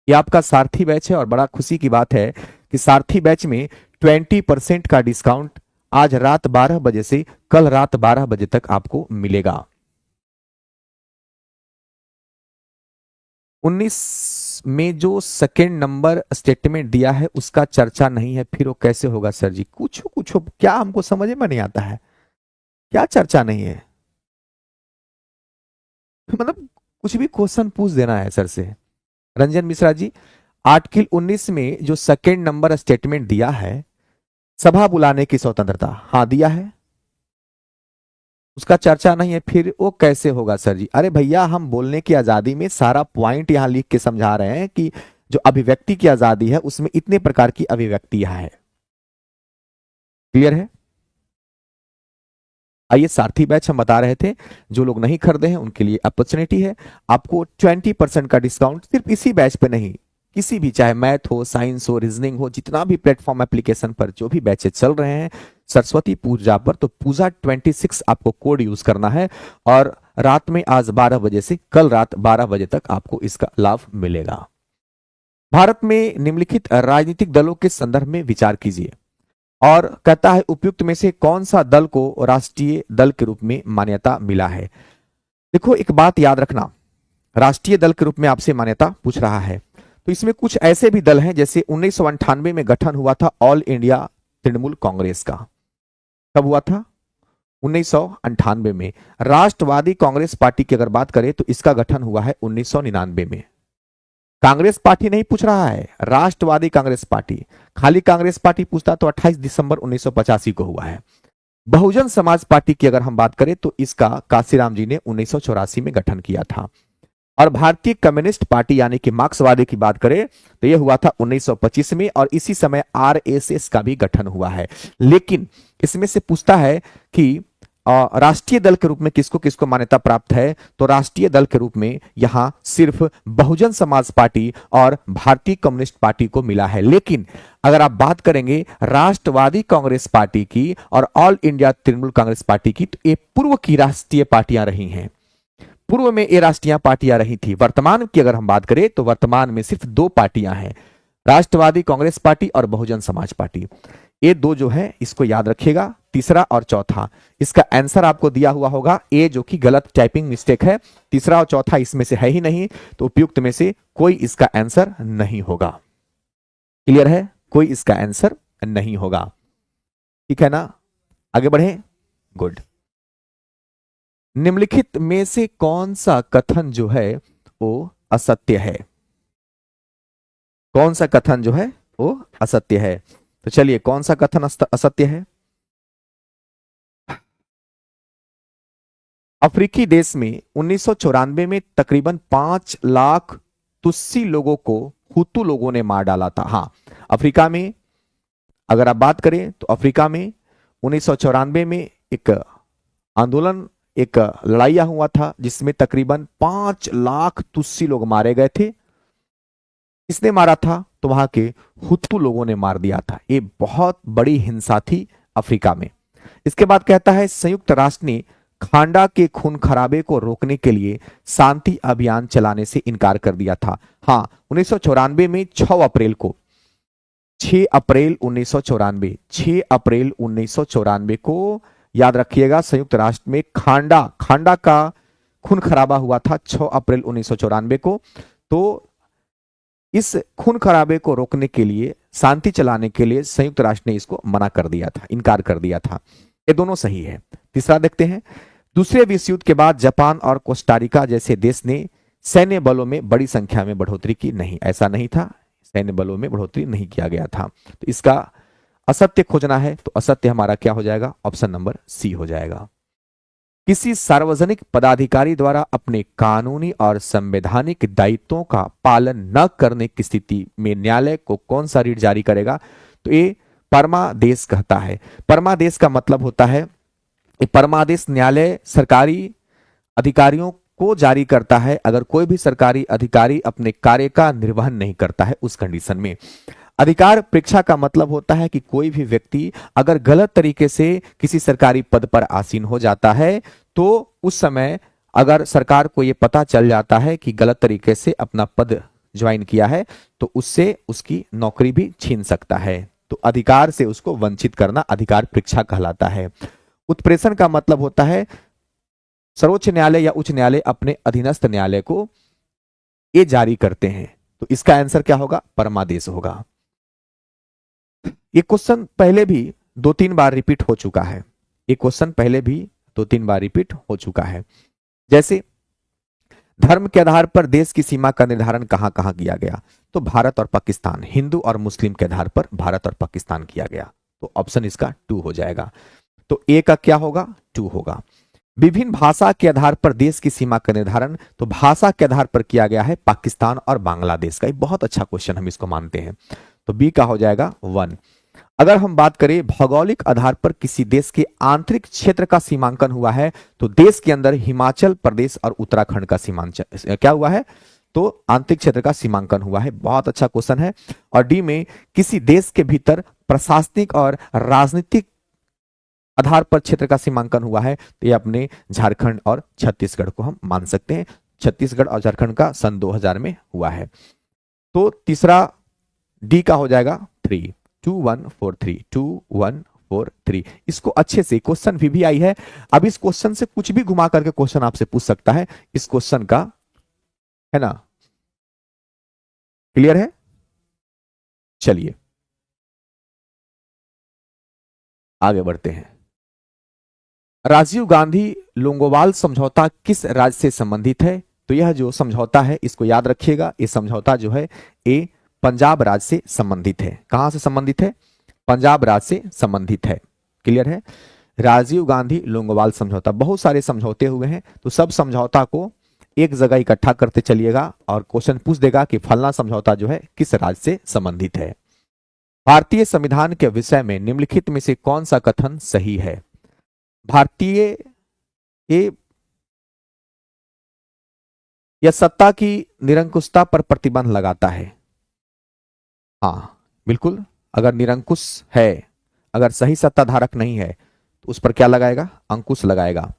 [SPEAKER 1] ये आपका सारथी बैच है और बड़ा खुशी की बात है कि सारथी बैच में 20% का डिस्काउंट आज रात 12 बजे से कल रात 12 बजे तक आपको मिलेगा। 19 में जो सेकेंड नंबर स्टेटमेंट दिया है उसका चर्चा नहीं है, फिर वो कैसे होगा सर जी? कुछ क्या हमको समझ में नहीं आता है, क्या चर्चा नहीं है? मतलब कुछ भी क्वेश्चन पूछ देना है सर से। रंजन मिश्रा जी, आर्टिकल 19 में जो सेकेंड नंबर स्टेटमेंट दिया है सभा बुलाने की स्वतंत्रता, हाँ दिया है, उसका चर्चा नहीं है, फिर वो कैसे होगा सर जी? अरे भैया, हम बोलने की आजादी में सारा पॉइंट यहां लिख के समझा रहे हैं कि जो अभिव्यक्ति की आजादी है उसमें इतने प्रकार की अभिव्यक्तियां है। क्लियर है? आइए, सारथी बैच हम बता रहे थे, जो लोग नहीं खरीदे हैं उनके लिए अपॉर्चुनिटी है। आपको 20% का डिस्काउंट सिर्फ इसी बैच पे नहीं, किसी भी, चाहे मैथ हो, साइंस हो, रीजनिंग हो, जितना भी प्लेटफॉर्म एप्लीकेशन पर जो भी बैचेज चल रहे हैं सरस्वती पूजा पर, तो पूजा 26 आपको कोड यूज करना है और रात में आज 12 बजे से कल रात 12 बजे तक आपको इसका लाभ मिलेगा। भारत में निम्नलिखित राजनीतिक दलों के संदर्भ में विचार कीजिए और कहता है उपयुक्त में से कौन सा दल को राष्ट्रीय दल के रूप में मान्यता मिला है। देखो, एक बात याद रखना, राष्ट्रीय दल के रूप में आपसे मान्यता पूछ रहा है तो इसमें कुछ ऐसे भी दल हैं, जैसे 1998 में गठन हुआ था ऑल इंडिया तृणमूल कांग्रेस का। कब हुआ था? 1998 में। राष्ट्रवादी कांग्रेस पार्टी की अगर बात करें तो इसका गठन हुआ है 1999 में। कांग्रेस पार्टी नहीं पूछ रहा है, राष्ट्रवादी कांग्रेस पार्टी। खाली कांग्रेस पार्टी पूछता तो 28 दिसंबर 1985 को हुआ है। बहुजन समाज पार्टी की अगर हम बात करें तो इसका काशीराम जी ने 1984 में गठन किया था। और भारतीय कम्युनिस्ट पार्टी यानी कि मार्क्सवादी की बात करें तो यह हुआ था 1925 में और इसी समय आरएसएस का भी गठन हुआ है। लेकिन इसमें से पूछता है कि राष्ट्रीय दल के रूप में किसको किसको मान्यता प्राप्त है, तो राष्ट्रीय दल के रूप में यहां सिर्फ बहुजन समाज पार्टी और भारतीय कम्युनिस्ट पार्टी को मिला है। लेकिन अगर आप बात करेंगे राष्ट्रवादी कांग्रेस पार्टी की और all India Trinamool Congress party की, तो ये पूर्व की राष्ट्रीय पार्टियां रही हैं। पूर्व में ये राष्ट्रीय पार्टियां रही थी। वर्तमान की अगर हम बात करें तो वर्तमान में सिर्फ दो पार्टियां हैं, राष्ट्रवादी कांग्रेस पार्टी और बहुजन समाज पार्टी। ये दो जो है इसको याद रखिएगा, तीसरा और चौथा। इसका आंसर आपको दिया हुआ होगा ए, जो कि गलत टाइपिंग मिस्टेक है। तीसरा और चौथा इसमें से है ही नहीं, तो उपयुक्त में से कोई इसका आंसर नहीं होगा। क्लियर है, कोई इसका आंसर नहीं होगा। ठीक है ना, आगे बढ़े। गुड। निम्नलिखित में से कौन सा कथन जो है वो असत्य है? कौन सा कथन जो है वो असत्य है? तो चलिए, कौन सा कथन असत्य है? अफ्रीकी देश में 1994 में तकरीबन 5 लाख तुस्सी लोगों को हुतू लोगों ने मार डाला था। हाँ, अफ्रीका में अगर आप बात करें तो अफ्रीका में 1994 में एक आंदोलन, एक लड़ाइया हुआ था जिसमें तकरीबन 5 लाख तुस्सी लोग मारे गए थे। किसने मारा था? तो वहां के हुतू लोगों ने मार दिया था। ये बहुत बड़ी हिंसा थी अफ्रीका में। इसके बाद कहता है संयुक्त राष्ट्र ने खांडा के खून खराबे को रोकने के लिए शांति अभियान चलाने से इनकार कर दिया था। हाँ, 1994 में 6 अप्रैल को 6 अप्रैल 1994 को याद रखिएगा, संयुक्त राष्ट्र में खांडा का खून खराबा हुआ था 6 अप्रैल 1994 को। तो इस खून खराबे को रोकने के लिए, शांति चलाने के लिए संयुक्त राष्ट्र ने इसको मना कर दिया था, इनकार कर दिया था। ये दोनों सही है। तीसरा देखते हैं, दूसरे विश्व युद्ध के बाद जापान और कोस्टारिका जैसे देश ने सैन्य बलों में बड़ी संख्या में बढ़ोतरी की। नहीं, ऐसा नहीं था, सैन्य बलों में बढ़ोतरी नहीं किया गया था। तो इसका असत्य खोजना है, तो असत्य हमारा क्या हो जाएगा? ऑप्शन नंबर सी हो जाएगा। किसी सार्वजनिक पदाधिकारी द्वारा अपने कानूनी और संवैधानिक दायित्वों का पालन न करने की स्थिति में न्यायालय को कौन सा रीट जारी करेगा? तो ये परमादेश कहता है। परमादेश का मतलब होता है, परमादेश न्यायालय सरकारी अधिकारियों को जारी करता है अगर कोई भी सरकारी अधिकारी अपने कार्य का निर्वहन नहीं करता है, उस कंडीशन में। अधिकार परीक्षा का मतलब होता है कि कोई भी व्यक्ति अगर गलत तरीके से किसी सरकारी पद पर आसीन हो जाता है, तो उस समय अगर सरकार को यह पता चल जाता है कि गलत तरीके से अपना पद ज्वाइन किया है, तो उससे उसकी नौकरी भी छीन सकता है। तो अधिकार से उसको वंचित करना अधिकार परीक्षा कहलाता है। उत्प्रेषण का मतलब होता है सर्वोच्च न्यायालय या उच्च न्यायालय अपने अधीनस्थ न्यायालय को ये जारी करते हैं। तो इसका आंसर क्या होगा? परमादेश होगा। ये क्वेश्चन पहले भी 2-3 बार रिपीट हो चुका है। ये क्वेश्चन पहले भी 2-3 बार रिपीट हो चुका है। जैसे धर्म के आधार पर देश की सीमा का निर्धारण कहां कहां किया गया? तो भारत और पाकिस्तान। हिंदू और मुस्लिम के आधार पर भारत और पाकिस्तान किया गया। तो ऑप्शन इसका 2 हो जाएगा। तो ए का क्या होगा? 2 होगा। विभिन्न भाषा के आधार पर देश की सीमा का निर्धारण, तो भाषा के आधार पर किया गया है पाकिस्तान और बांग्लादेश का। ये बहुत अच्छा क्वेश्चन, हम इसको मानते हैं। तो बी का हो जाएगा 1। अगर हम बात करें भौगोलिक आधार पर किसी देश के आंतरिक क्षेत्र का सीमांकन हुआ है, तो देश के अंदर हिमाचल प्रदेश और उत्तराखंड का सीमांकन क्या हुआ है? तो आंतरिक क्षेत्र का सीमांकन हुआ है। बहुत अच्छा क्वेश्चन है। और डी में किसी देश के भीतर प्रशासनिक और राजनीतिक आधार पर क्षेत्र का सीमांकन हुआ है, तो ये अपने झारखंड और छत्तीसगढ़ को हम मान सकते हैं। छत्तीसगढ़ और झारखंड का सन 2000 में हुआ है। तो तीसरा डी का हो जाएगा 3। 2143 2143। इसको अच्छे से क्वेश्चन भी आई है। अब इस क्वेश्चन से कुछ भी घुमा करके क्वेश्चन आपसे पूछ सकता है इस क्वेश्चन का, है ना? क्लियर है? चलिए आगे बढ़ते हैं। राजीव गांधी लोंगोवाल समझौता किस राज्य से संबंधित है? तो यह जो समझौता है इसको याद रखिएगा, ये समझौता जो है ये पंजाब राज्य से संबंधित है। कहां से संबंधित है? पंजाब राज्य से संबंधित है। क्लियर है? राजीव गांधी लोंगोवाल समझौता, बहुत सारे समझौते हुए हैं, तो सब समझौता को एक जगह इकट्ठा करते चलिएगा और क्वेश्चन पूछ देगा कि फलना समझौता जो है किस राज्य से संबंधित है। भारतीय संविधान के विषय में निम्नलिखित में से कौन सा कथन सही है? भारतीय ये या सत्ता की निरंकुशता पर प्रतिबंध लगाता है। हाँ बिल्कुल, अगर निरंकुश है, अगर सही सत्ताधारक नहीं है तो उस पर क्या लगाएगा? अंकुश लगाएगा।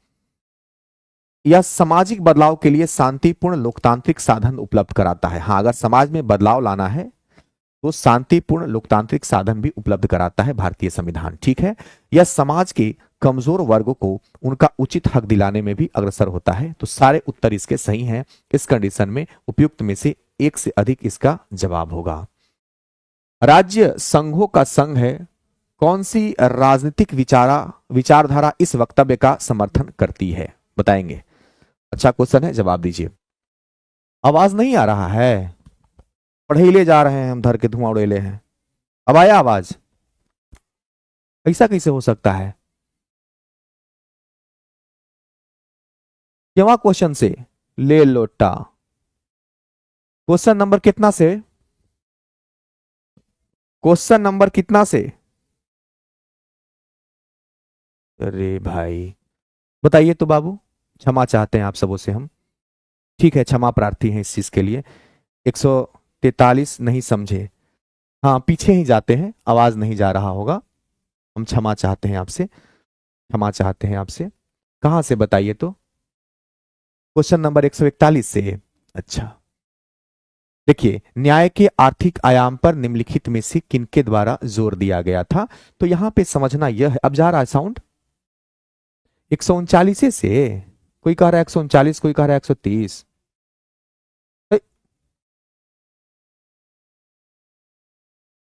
[SPEAKER 1] यह सामाजिक बदलाव के लिए शांतिपूर्ण लोकतांत्रिक साधन उपलब्ध कराता है। हाँ, अगर समाज में बदलाव लाना है तो शांतिपूर्ण लोकतांत्रिक साधन भी उपलब्ध कराता है भारतीय संविधान। ठीक है, यह समाज के कमजोर वर्गों को उनका उचित हक दिलाने में भी अग्रसर होता है। तो सारे उत्तर इसके सही हैं। इस कंडीशन में उपयुक्त में से एक से अधिक इसका जवाब होगा। राज्य संघों का संघ है। कौन सी राजनीतिक विचारधारा इस वक्तव्य का समर्थन करती है? बताएंगे। अच्छा क्वेश्चन है, जवाब दीजिए। आवाज नहीं आ रहा है? पढ़ेले जा रहे हैं हम, धर के धुआं उड़ेले हैं। अब आया आवाज? ऐसा कैसे हो सकता है? क्यों क्वेश्चन से ले लोटा। क्वेश्चन नंबर कितना से? क्वेश्चन नंबर कितना से? अरे भाई बताइए तो बाबू। क्षमा चाहते हैं आप सबों से हम। ठीक है, क्षमा प्रार्थी हैं इस चीज के लिए। 143 नहीं समझे। हाँ पीछे ही जाते हैं, आवाज नहीं जा रहा होगा। हम क्षमा चाहते हैं आपसे, क्षमा चाहते हैं आपसे। कहां से बताइए तो? क्वेश्चन नंबर 141 से। अच्छा देखिए, न्याय के आर्थिक आयाम पर निम्नलिखित में से किनके द्वारा जोर दिया गया था? तो यहां पे समझना यह है, अब जा रहा है साउंड 139 से। कोई कह रहा है 139, कोई कह रहा है 130।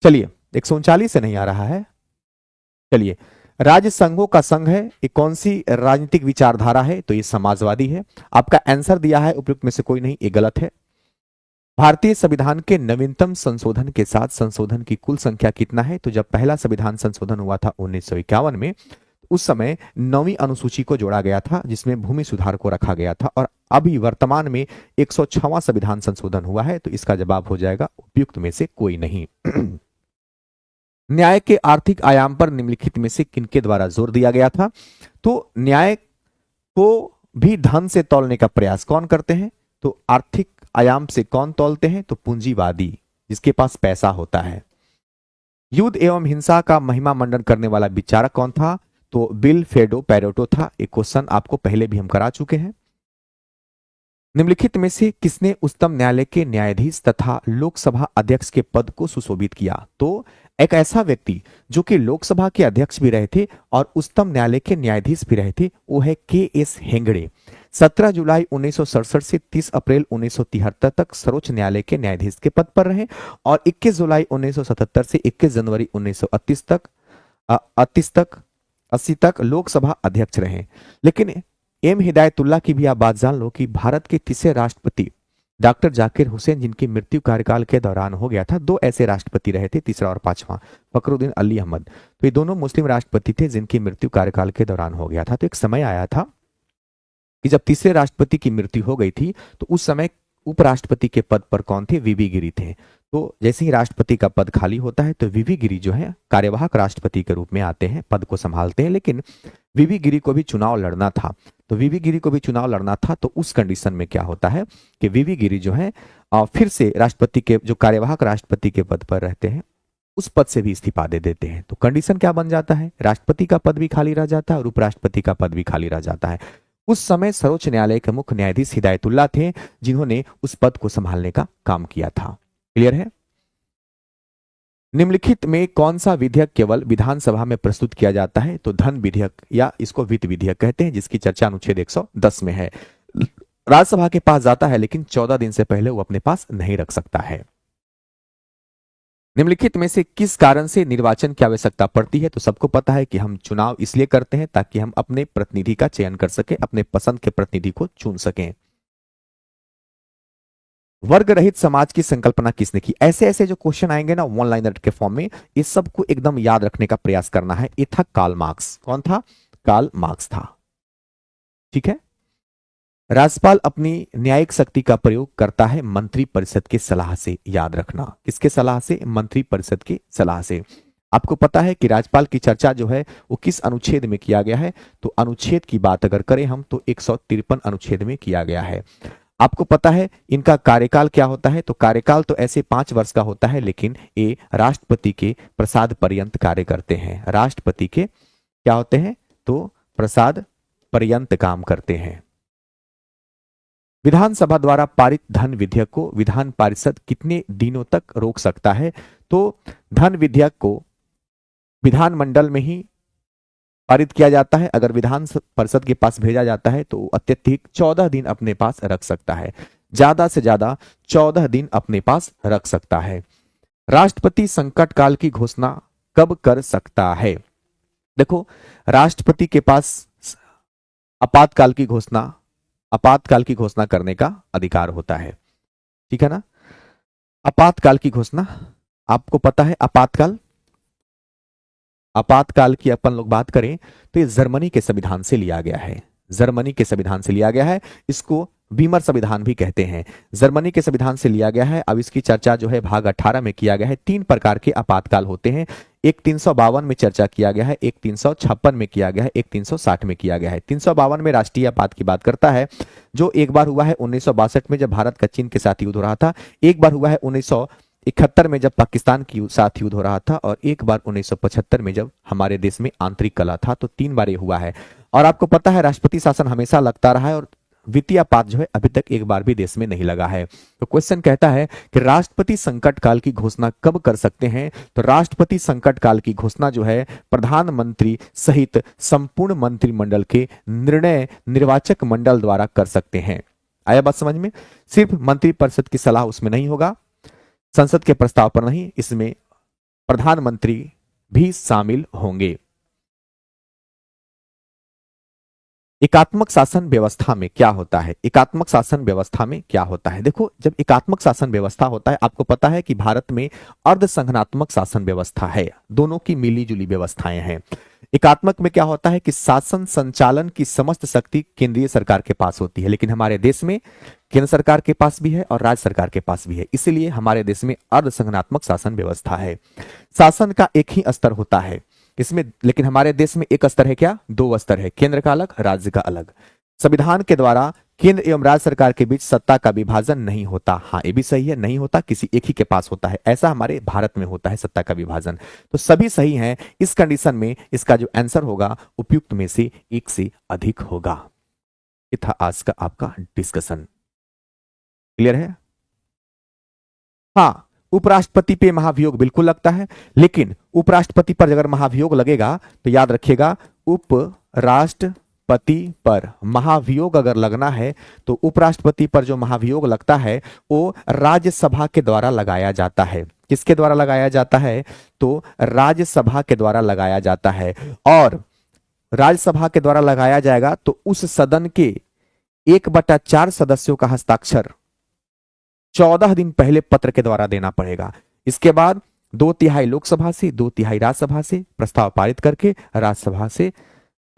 [SPEAKER 1] चलिए 139 से नहीं आ रहा है। चलिए, राज्य संघों का संघ है, ये कौन सी राजनीतिक विचारधारा है? तो ये समाजवादी है। आपका आंसर दिया है उपयुक्त में से कोई नहीं, ये गलत है। भारतीय संविधान के नवीनतम संशोधन के साथ संशोधन की कुल संख्या कितना है? तो जब पहला संविधान संशोधन हुआ था 1951 में, उस समय 9वीं अनुसूची को जोड़ा गया था जिसमें भूमि सुधार को रखा गया था, और अभी वर्तमान में 106वां संविधान संशोधन हुआ है। तो इसका जवाब हो जाएगा उपयुक्त में से कोई नहीं। न्याय के आर्थिक आयाम पर निम्नलिखित में से किनके द्वारा जोर दिया गया था? तो न्याय को भी धन से तौलने का प्रयास कौन करते हैं? तो आर्थिक आयाम से कौन तौलते हैं? तो पूंजीवादी, जिसके पास पैसा होता है। युद्ध एवं हिंसा का महिमा मंडन करने वाला विचारक कौन था? तो बिल फेडो पैरेटो था। एक क्वेश्चन आपको पहले भी हम करा चुके हैं। निम्नलिखित में से किसने उच्चतम न्यायालय के न्यायाधीश तथा लोकसभा अध्यक्ष के पद को सुशोभित किया? तो एक ऐसा व्यक्ति जो कि लोकसभा के अध्यक्ष भी रहे थे और उच्चतम न्यायालय के न्यायाधीश भी रहे थे, वो है के.एस. हेगड़े। 17 जुलाई 1967 से 30 अप्रैल 1973 तक सर्वोच्च न्यायालय के न्यायाधीश के पद पर रहे, और 21 जुलाई 1977 से 21 जनवरी 1938 तक 80 तक लोकसभा अध्यक्ष रहे। लेकिन एम हिदायतुल्ला की भी आप बात जान लो कि भारत के तीसरे राष्ट्रपति डॉक्टर जाकिर हुसैन, जिनकी मृत्यु कार्यकाल के दौरान हो गया था, दो ऐसे राष्ट्रपति रहे थे, तीसरा और पांचवा फखरुद्दीन अली अहमद। तो ये दोनों मुस्लिम राष्ट्रपति थे जिनकी मृत्यु कार्यकाल के दौरान हो गया था। तो एक समय आया था कि जब तीसरे राष्ट्रपति की मृत्यु हो गई थी, तो उस समय उपराष्ट्रपति के पद पर कौन थे? वीवी गिरी थे। तो जैसे ही राष्ट्रपति का पद खाली होता है तो वीवी गिरी जो है कार्यवाहक राष्ट्रपति के रूप में आते हैं, पद को संभालते हैं। लेकिन वीवी गिरी को भी चुनाव लड़ना था, तो वीवी गिरी को भी चुनाव लड़ना था। तो उस कंडीशन में क्या होता है कि वीवी गिरी जो है फिर से राष्ट्रपति के, जो कार्यवाहक राष्ट्रपति के पद पर रहते हैं, उस पद से भी इस्तीफा दे देते हैं। तो कंडीशन क्या बन जाता है? राष्ट्रपति का पद भी खाली रह जाता है और उपराष्ट्रपति का पद भी खाली रह जाता है। उस समय सर्वोच्च न्यायालय के मुख्य न्यायाधीश हिदायतुल्ला थे, जिन्होंने उस पद को संभालने का काम किया था। क्लियर है? निम्नलिखित में कौन सा विधेयक केवल विधानसभा में प्रस्तुत किया जाता है? तो धन विधेयक, या इसको वित्त विधेयक कहते हैं, जिसकी चर्चा अनुच्छेद 110 में है। राज्यसभा के पास जाता है लेकिन 14 दिन से पहले वो अपने पास नहीं रख सकता है। निम्नलिखित में से किस कारण से निर्वाचन की आवश्यकता पड़ती है? तो सबको पता है कि हम चुनाव इसलिए करते हैं ताकि हम अपने प्रतिनिधि का चयन कर सके, अपने पसंद के प्रतिनिधि को चुन सकें। वर्ग रहित समाज की संकल्पना किसने की? ऐसे ऐसे जो क्वेश्चन आएंगे ना वन लाइनर के फॉर्म में, इस सबको एकदम याद रखने का प्रयास करना है। ये था कार्ल मार्क्स। कौन था? कार्ल मार्क्स था। ठीक है। राज्यपाल अपनी न्यायिक शक्ति का प्रयोग करता है मंत्री परिषद की सलाह से। याद रखना, किसके सलाह से? मंत्री परिषद की सलाह से। आपको पता है कि राज्यपाल की चर्चा जो है वो किस अनुच्छेद में किया गया है? तो अनुच्छेद की बात अगर करें हम तो 153 अनुच्छेद में किया गया है। आपको पता है इनका कार्यकाल क्या होता है? तो कार्यकाल तो ऐसे 5 वर्ष का होता है, लेकिन ये राष्ट्रपति के प्रसाद पर्यंत कार्य करते हैं। राष्ट्रपति के क्या होते हैं? तो प्रसाद पर्यंत काम करते हैं। विधानसभा द्वारा पारित धन विधेयक को विधान परिषद कितने दिनों तक रोक सकता है? तो धन विधेयक को विधानमंडल में ही पारित किया जाता है। अगर विधान परिषद के पास भेजा जाता है तो अत्यधिक 14 दिन अपने पास रख सकता है, ज्यादा से ज्यादा 14 दिन अपने पास रख सकता है। राष्ट्रपति संकट काल की घोषणा कब कर सकता है? देखो, राष्ट्रपति के पास आपातकाल की घोषणा करने का अधिकार होता है, ठीक है ना। आपातकाल की घोषणा, आपको पता है आपातकाल की अपन लोग बात करें तो ये जर्मनी के संविधान से लिया गया है। जर्मनी के संविधान से लिया गया है, इसको बीमर संविधान भी कहते हैं। जर्मनी के संविधान से लिया गया है। अब इसकी चर्चा जो है भाग 18 में किया गया है। 3 प्रकार के आपातकाल होते हैं। एक 352 में चर्चा किया गया है, एक 356 में किया गया है, एक 360 में किया गया है। 352 में राष्ट्रीय आपात की बात करता है, जो एक बार हुआ है 1962 में जब भारत का चीन के साथ युद्ध हो रहा था, एक बार हुआ है 1971 में जब पाकिस्तान के साथ युद्ध हो रहा था, और एक बार 1975 में जब हमारे देश में आंतरिक कलह था। तो 3 बार ये हुआ है। और आपको पता है राष्ट्रपति शासन हमेशा लगता रहा है, और वित्तीय आपात जो है अभी तक एक बार भी देश में नहीं लगा है। तो क्वेश्चन कहता है कि राष्ट्रपति संकट काल की घोषणा कब कर सकते हैं? तो राष्ट्रपति संकट काल की घोषणा जो है प्रधानमंत्री सहित संपूर्ण मंत्रिमंडल के निर्णय निर्वाचक मंडल द्वारा कर सकते हैं। आया बात समझ में? सिर्फ मंत्रिपरिषद की सलाह उसमें नहीं होगा, संसद के प्रस्ताव पर नहीं, इसमें प्रधानमंत्री भी शामिल होंगे। एकात्मक शासन व्यवस्था में क्या होता है? एकात्मक शासन व्यवस्था में क्या होता है? देखो, जब एकात्मक शासन व्यवस्था होता है, आपको पता है कि भारत में अर्ध संघनात्मक शासन व्यवस्था है, दोनों की मिली जुली व्यवस्थाएं हैं। एकात्मक में क्या होता है कि शासन संचालन की समस्त शक्ति केंद्रीय सरकार के पास होती है, लेकिन हमारे देश में केंद्र सरकार के पास भी है और राज्य सरकार के पास भी है, इसलिए हमारे देश में अर्ध संघनात्मक शासन व्यवस्था है। शासन का एक ही स्तर होता है इसमें, लेकिन हमारे देश में एक स्तर है क्या? 2 स्तर है, केंद्र का अलग, राज्य का अलग। संविधान के द्वारा केंद्र एवं राज्य सरकार के बीच सत्ता का विभाजन नहीं होता। हाँ, ये भी सही है, नहीं होता, किसी एक ही के पास होता है। ऐसा हमारे भारत में होता है सत्ता का विभाजन। तो सभी सही हैं। इस कंडीशन में इसका जो आंसर होगा उपयुक्त में से एक से अधिक होगा। ये था आज का आपका डिस्कशन। क्लियर है? हाँ, उपराष्ट्रपति पे महाभियोग बिल्कुल लगता है, लेकिन उपराष्ट्रपति पर अगर महाभियोग लगेगा तो याद रखिएगा, उपराष्ट्रपति पर महाभियोग अगर लगना है तो उपराष्ट्रपति पर जो महाभियोग लगता है वो राज्यसभा के द्वारा लगाया जाता है। किसके द्वारा लगाया जाता है? तो राज्यसभा के द्वारा लगाया जाता है। और राज्यसभा के द्वारा लगाया जाएगा तो उस सदन के 1/4 सदस्यों का हस्ताक्षर 14 दिन पहले पत्र के द्वारा देना पड़ेगा। इसके बाद 2/3 लोकसभा से 2/3 राज्यसभा से प्रस्ताव पारित करके, राज्यसभा से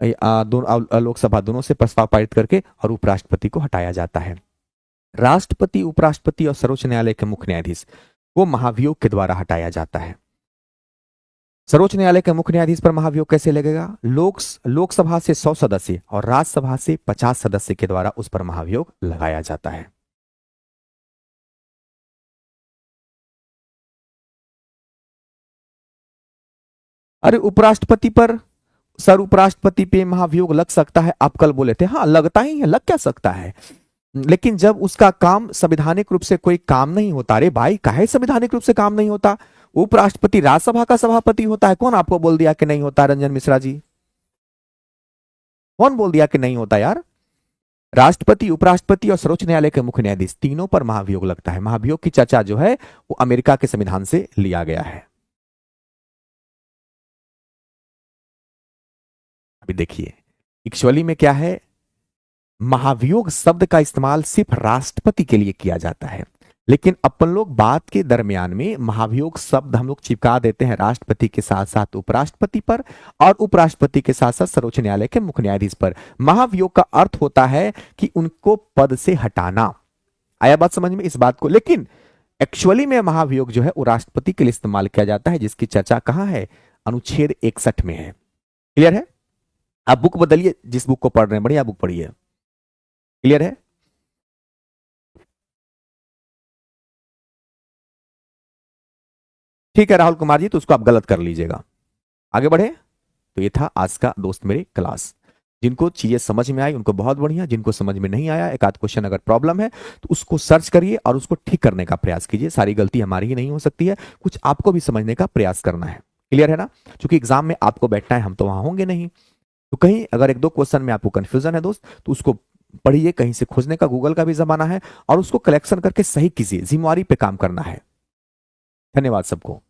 [SPEAKER 1] लोकसभा दोनों से प्रस्ताव पारित करके और उपराष्ट्रपति को हटाया जाता है। राष्ट्रपति, उपराष्ट्रपति और सर्वोच्च न्यायालय के मुख्य न्यायाधीश को महाभियोग के द्वारा हटाया जाता है। सर्वोच्च न्यायालय के मुख्य न्यायाधीश पर महाभियोग कैसे लगेगा? लोकसभा से 100 सदस्य और राज्यसभा से 50 सदस्य के द्वारा उस पर महाभियोग लगाया जाता है। अरे उपराष्ट्रपति पर, सर उपराष्ट्रपति पे महाभियोग लग सकता है, आप कल बोले थे। हाँ, लगता ही है, लग क्या सकता है, लेकिन जब उसका काम संवैधानिक रूप से कोई काम नहीं होता। अरे भाई, काहे संवैधानिक रूप से काम नहीं होता? उपराष्ट्रपति राज्यसभा का सभापति होता है। कौन आपको बोल दिया कि नहीं होता? रंजन मिश्रा जी, कौन बोल दिया कि नहीं होता यार? राष्ट्रपति, उपराष्ट्रपति और सर्वोच्च न्यायालय के मुख्य न्यायाधीश तीनों पर महाभियोग लगता है। महाभियोग की चर्चा जो है वो अमेरिका के संविधान से लिया गया है। अभी देखिए, एक्चुअली में क्या है, महाभियोग शब्द का इस्तेमाल सिर्फ राष्ट्रपति के लिए किया जाता है, लेकिन अपन लोग बात के दरमियान में महाभियोग शब्द हम लोग चिपका देते हैं राष्ट्रपति के साथ साथ उपराष्ट्रपति पर और उपराष्ट्रपति के साथ साथ सर्वोच्च न्यायालय के मुख्य न्यायाधीश पर। महाभियोग का अर्थ होता है कि उनको पद से हटाना। आया बात समझ में इस बात को? लेकिन एक्चुअली में महाभियोग जो है वो राष्ट्रपति के लिए इस्तेमाल किया जाता है, जिसकी चर्चा कहां है, अनुच्छेद 61 में है। क्लियर है? आप बुक बदलिए, जिस बुक को पढ़ रहे हैं बढ़िया बुक पढ़िए। क्लियर है? ठीक है राहुल कुमार जी, तो उसको आप गलत कर लीजिएगा। आगे बढ़े। तो ये था आज का दोस्त मेरे क्लास। जिनको चीजें समझ में आई उनको बहुत बढ़िया, जिनको समझ में नहीं आया, एक आध क्वेश्चन अगर प्रॉब्लम है तो उसको सर्च करिए और उसको ठीक करने का प्रयास कीजिए। सारी गलती हमारी ही नहीं हो सकती है, कुछ आपको भी समझने का प्रयास करना है। क्लियर है ना? क्योंकि एग्जाम में आपको बैठना है, हम तो वहां होंगे नहीं। तो कहीं अगर एक दो क्वेश्चन में आपको कंफ्यूजन है दोस्त, तो उसको पढ़िए, कहीं से खोजने का गूगल का भी जमाना है, और उसको कलेक्शन करके सही कीजिए, जिम्मेवारी पे काम करना है। धन्यवाद सबको।